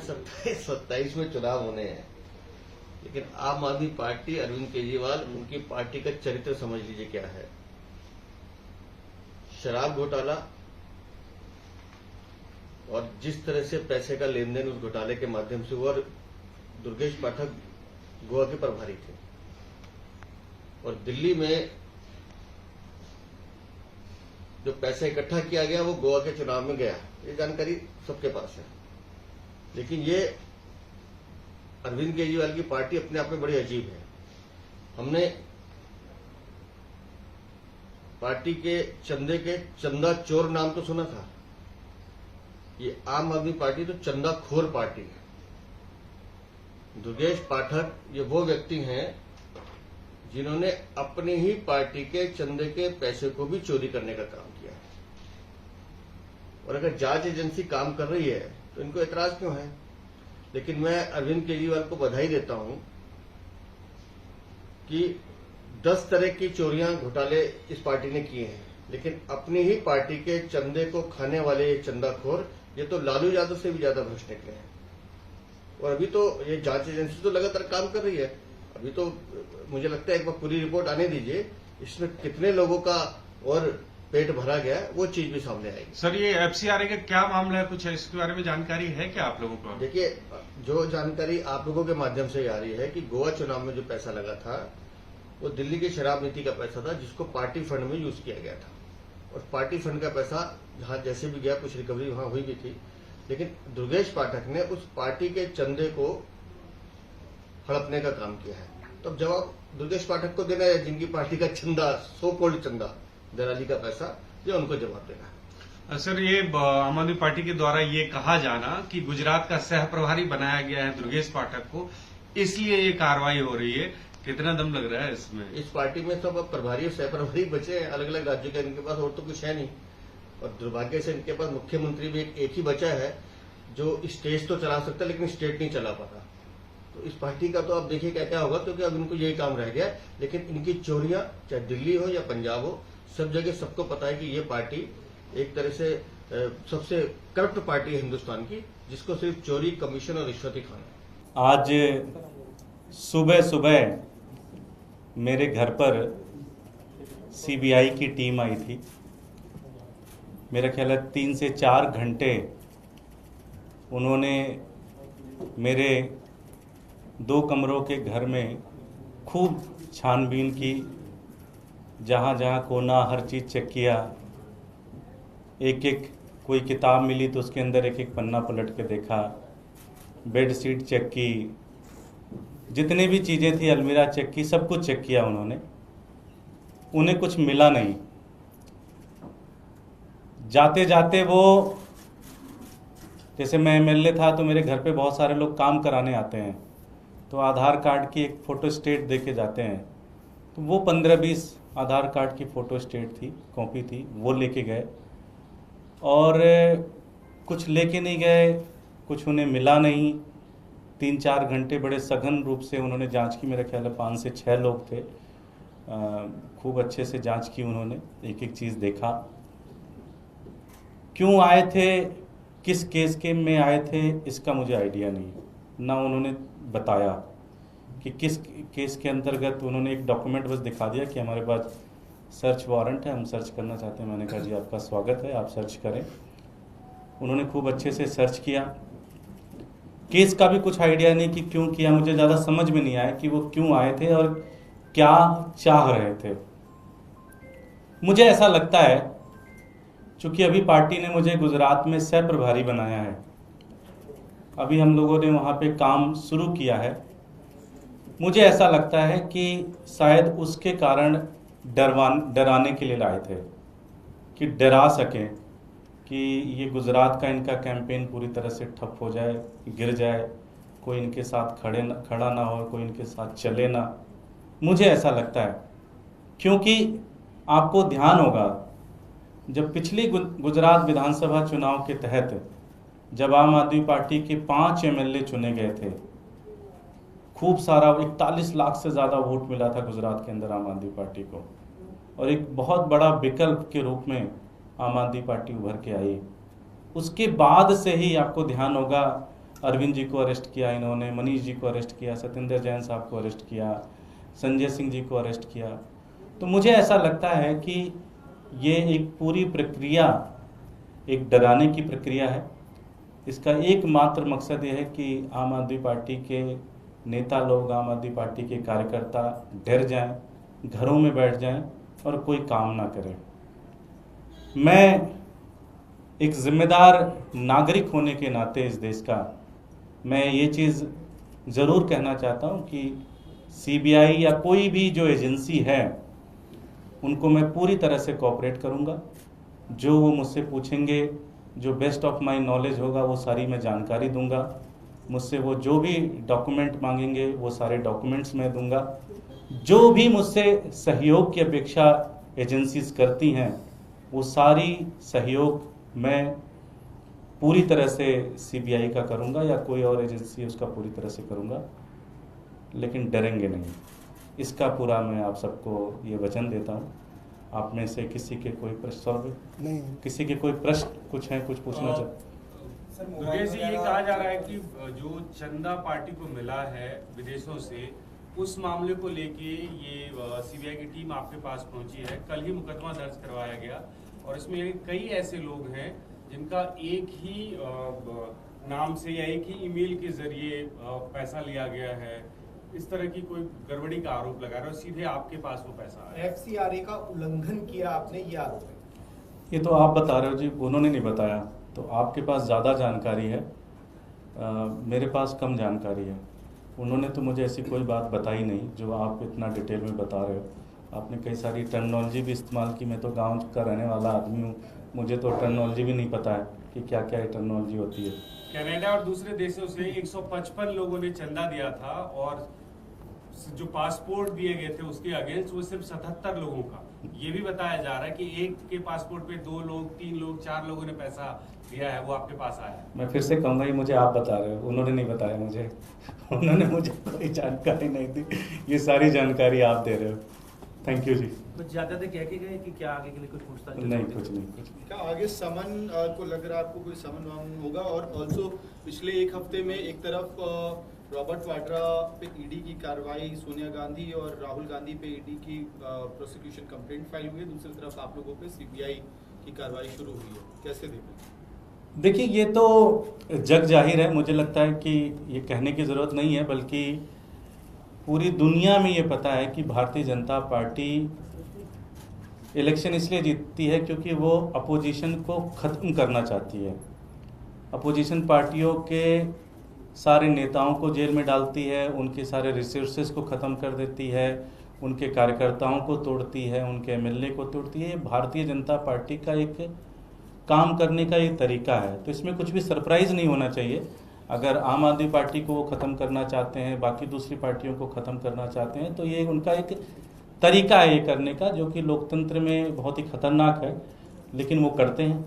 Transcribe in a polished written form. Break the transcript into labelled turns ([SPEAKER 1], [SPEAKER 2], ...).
[SPEAKER 1] 27 में चुनाव होने हैं, लेकिन आम आदमी पार्टी, अरविंद केजरीवाल, उनकी पार्टी का चरित्र समझ लीजिए क्या है। शराब घोटाला और जिस तरह से पैसे का लेन देन उस घोटाले के माध्यम से हुआ, और दुर्गेश पाठक गोवा के प्रभारी थे, और दिल्ली में जो पैसा इकट्ठा किया गया वो गोवा के चुनाव में गया, ये जानकारी सबके पास है। लेकिन ये अरविंद केजरीवाल की पार्टी अपने आप में बड़ी अजीब है। हमने पार्टी के चंदे के चंदा चोर नाम तो सुना था, ये आम आदमी पार्टी तो चंदा खोर पार्टी है। दुर्गेश पाठक ये वो व्यक्ति हैं जिन्होंने अपनी ही पार्टी के चंदे के पैसे को भी चोरी करने का काम किया है। और अगर जांच एजेंसी काम कर रही है तो इनको एतराज क्यों है? लेकिन मैं अरविंद केजरीवाल को बधाई देता हूं कि 10 तरह की चोरियां, घोटाले इस पार्टी ने किए हैं, लेकिन अपनी ही पार्टी के चंदे को खाने वाले ये चंदाखोर, ये तो लालू यादव से भी ज्यादा भ्रष्ट निकले हैं। और अभी तो ये जांच एजेंसी तो लगातार काम कर रही है। अभी तो मुझे लगता है एक बार पूरी रिपोर्ट आने दीजिए, इसमें कितने लोगों का और पेट भरा गया वो चीज भी सामने आएगी।
[SPEAKER 2] सर, ये एफसीआरए का क्या मामला है, कुछ इसके बारे में जानकारी है क्या आप लोगों को?
[SPEAKER 1] देखिए, जो जानकारी आप लोगों के माध्यम से आ रही है कि गोवा चुनाव में जो पैसा लगा था वो दिल्ली की शराब नीति का पैसा था, जिसको पार्टी फंड में यूज किया गया था। और पार्टी फंड का पैसा जहां जैसे भी गया, कुछ रिकवरी वहां हुई भी थी, लेकिन दुर्गेश पाठक ने उस पार्टी के चंदे को हड़पने का काम किया है। तो जवाब दुर्गेश पाठक को देना है, जिनकी पार्टी का चंदा, सो कॉल्ड चंदा, दलाली का पैसा, ये उनको जवाब देना है।
[SPEAKER 2] सर, ये आम आदमी पार्टी के द्वारा ये कहा जाना कि गुजरात का सह प्रभारी बनाया गया है दुर्गेश पाठक को, इसलिए ये कार्रवाई हो रही है, कितना दम लग रहा है इसमें?
[SPEAKER 1] इस पार्टी में सब अब प्रभारी और सह प्रभारी बचे हैं, अलग अलग राज्यों के, इनके पास और तो कुछ है नहीं। और दुर्भाग्य से इनके पास मुख्यमंत्री भी एक ही बचा है जो स्टेज तो चला सकता है लेकिन स्टेट नहीं चला पाता। तो इस पार्टी का तो अब देखिए क्या क्या होगा, क्योंकि अब इनको यही काम रह गया है। लेकिन इनकी चोरियां चाहे दिल्ली हो या पंजाब हो, सब जगह सबको पता है कि ये पार्टी एक तरह से सबसे करप्ट पार्टी है हिंदुस्तान की, जिसको सिर्फ चोरी, कमीशन और रिश्वत ही खाना है।
[SPEAKER 3] आज सुबह सुबह मेरे घर पर सीबीआई की टीम आई थी। मेरा ख्याल है 3 से 4 घंटे उन्होंने मेरे 2 कमरों के घर में खूब छानबीन की, जहाँ जहाँ कोना हर चीज़ चेक किया। एक एक कोई किताब मिली तो उसके अंदर एक एक पन्ना पलट के देखा, बेड शीट चेक की, जितनी भी चीज़ें थी अलमीरा चेक की, सब कुछ चेक किया उन्होंने। उन्हें कुछ मिला नहीं। जाते जाते वो, जैसे मैं एमएलए था तो मेरे घर पे बहुत सारे लोग काम कराने आते हैं, तो आधार कार्ड की एक फ़ोटो स्टेट दे के जाते हैं। तो वो 15-20 आधार कार्ड की फ़ोटो स्टेट थी, कॉपी थी, वो लेके गए। और कुछ लेके नहीं गए, कुछ उन्हें मिला नहीं। 3-4 घंटे बड़े सघन रूप से उन्होंने जांच की। मेरा ख्याल है 5 से 6 लोग थे। खूब अच्छे से जांच की उन्होंने, एक एक चीज़ देखा। क्यों आए थे, किस केस के में आए थे, इसका मुझे आइडिया नहीं, ना उन्होंने बताया कि किस केस के अंतर्गत। उन्होंने एक डॉक्यूमेंट बस दिखा दिया कि हमारे पास सर्च वारंट है, हम सर्च करना चाहते हैं। मैंने कहा जी आपका स्वागत है, आप सर्च करें। उन्होंने खूब अच्छे से सर्च किया। केस का भी कुछ आइडिया नहीं कि क्यों किया, मुझे ज़्यादा समझ में नहीं आया कि वो क्यों आए थे और क्या चाह रहे थे। मुझे ऐसा लगता है, चूँकि अभी पार्टी ने मुझे गुजरात में सह प्रभारी बनाया है, अभी हम लोगों ने वहाँ पे काम शुरू किया है। मुझे ऐसा लगता है कि शायद उसके कारण डराने के लिए लाए थे, कि डरा सकें कि ये गुजरात का इनका कैंपेन पूरी तरह से ठप हो जाए, गिर जाए, कोई इनके साथ खड़ा ना हो, कोई इनके साथ चले ना। मुझे ऐसा लगता है, क्योंकि आपको ध्यान होगा जब पिछली गुजरात विधानसभा चुनाव के तहत जब आम आदमी पार्टी के 5 एमएलए चुने गए थे, खूब सारा 41 लाख से ज़्यादा वोट मिला था गुजरात के अंदर आम आदमी पार्टी को, और एक बहुत बड़ा विकल्प के रूप में आम आदमी पार्टी उभर के आई। उसके बाद से ही आपको ध्यान होगा अरविंद जी को अरेस्ट किया इन्होंने, मनीष जी को अरेस्ट किया, सत्येंद्र जैन साहब को अरेस्ट किया, संजय सिंह जी को अरेस्ट किया। तो मुझे ऐसा लगता है कि ये एक पूरी प्रक्रिया एक डराने की प्रक्रिया है। इसका एकमात्र मकसद ये है कि आम आदमी पार्टी के नेता लोग, आम आदमी पार्टी के कार्यकर्ता डर जाएं, घरों में बैठ जाएं और कोई काम ना करें। मैं एक जिम्मेदार नागरिक होने के नाते इस देश का मैं ये चीज़ ज़रूर कहना चाहता हूँ कि सीबीआई या कोई भी जो एजेंसी है उनको मैं पूरी तरह से कोऑपरेट करूँगा। जो वो मुझसे पूछेंगे, जो बेस्ट ऑफ माय नॉलेज होगा, वो सारी मैं जानकारी दूंगा। मुझसे वो जो भी डॉक्यूमेंट मांगेंगे वो सारे डॉक्यूमेंट्स मैं दूंगा। जो भी मुझसे सहयोग की अपेक्षा एजेंसीज करती हैं वो सारी सहयोग मैं पूरी तरह से सीबीआई का करूंगा या कोई और एजेंसी है उसका पूरी तरह से करूंगा, लेकिन डरेंगे नहीं। इसका पूरा मैं आप सबको ये वचन देता हूँ। आप में से किसी के कोई प्रश्न नहीं, किसी के कोई प्रश्न कुछ है, कुछ पूछना चाहते?
[SPEAKER 2] दुर्गेश जी, ये कहा जा रहा है कि जो चंदा पार्टी को मिला है विदेशों से, उस मामले को लेके ये सीबीआई की टीम आपके पास पहुंची है। कल ही मुकदमा दर्ज करवाया गया और इसमें कई ऐसे लोग हैं जिनका एक ही नाम से या एक ही ईमेल के जरिए पैसा लिया गया है। इस तरह की कोई गड़बड़ी का आरोप लगा रहे हो, सीधे आपके पास वो पैसा आया।
[SPEAKER 4] एफसीआरए का उल्लंघन किया आपने, ये आरोप है।
[SPEAKER 3] ये तो आप बता रहे हो जी, उन्होंने नहीं बताया। तो आपके पास ज़्यादा जानकारी है, मेरे पास कम जानकारी है। उन्होंने तो मुझे ऐसी कोई बात बताई नहीं जो आप इतना डिटेल में बता रहे हो। आपने कई सारी टर्मिनोलॉजी भी इस्तेमाल की। मैं तो गांव का रहने वाला आदमी हूँ, मुझे तो टर्मिनोलॉजी भी नहीं पता है कि क्या क्या टर्मिनोलॉजी होती है।
[SPEAKER 2] कनाडा और दूसरे देशों से 155 लोगों ने चंदा दिया था और जो पासपोर्ट दिए गए थे उसके अगेंस्ट वो सिर्फ 77 लोगों का। ये भी बताया जा रहा है कि एक के पासपोर्ट पे 2 लोग, 3 लोग, 4 लोगों ने पैसा दिया है, वो आपके पास आया है।
[SPEAKER 3] मैं फिर से कहूँगा, ये मुझे आप बता रहे हो, उन्होंने नहीं बताया मुझे। उन्होंने मुझे कोई जानकारी नहीं दी, ये सारी जानकारी आप दे रहे हो। थैंक यू जी।
[SPEAKER 4] कुछ ज्यादा कह के गए कि क्या आगे के लिए कुछ पूछताछ?
[SPEAKER 3] नहीं, कुछ नहीं।
[SPEAKER 5] क्या आगे समन को लग रहा है आपको कोई समन वामन होगा? और ऑल्सो पिछले एक हफ्ते में एक तरफ रॉबर्ट वाड्रा पे ईडी की कार्रवाई, सोनिया गांधी और राहुल गांधी पे ईडी की प्रोसिक्यूशन कंप्लेंट फाइल हुई है, दूसरी तरफ आप लोगों पे सीबीआई की कार्रवाई शुरू हुई है, कैसे देखें?
[SPEAKER 3] देखिए, ये तो जग जाहिर है। मुझे लगता है कि ये कहने की ज़रूरत नहीं है, बल्कि पूरी दुनिया में ये पता है कि भारतीय जनता पार्टी इलेक्शन इसलिए जीतती है क्योंकि वो अपोजिशन को ख़त्म करना चाहती है। अपोजिशन पार्टियों के सारे नेताओं को जेल में डालती है, उनके सारे रिसोर्सेज को ख़त्म कर देती है, उनके कार्यकर्ताओं को तोड़ती है, उनके एमएलए को तोड़ती है। भारतीय जनता पार्टी का एक काम करने का एक तरीका है, तो इसमें कुछ भी सरप्राइज़ नहीं होना चाहिए। अगर आम आदमी पार्टी को वो ख़त्म करना चाहते हैं, बाकी दूसरी पार्टियों को ख़त्म करना चाहते हैं, तो ये उनका एक तरीका है ये करने का, जो कि लोकतंत्र में बहुत ही खतरनाक है, लेकिन वो करते हैं।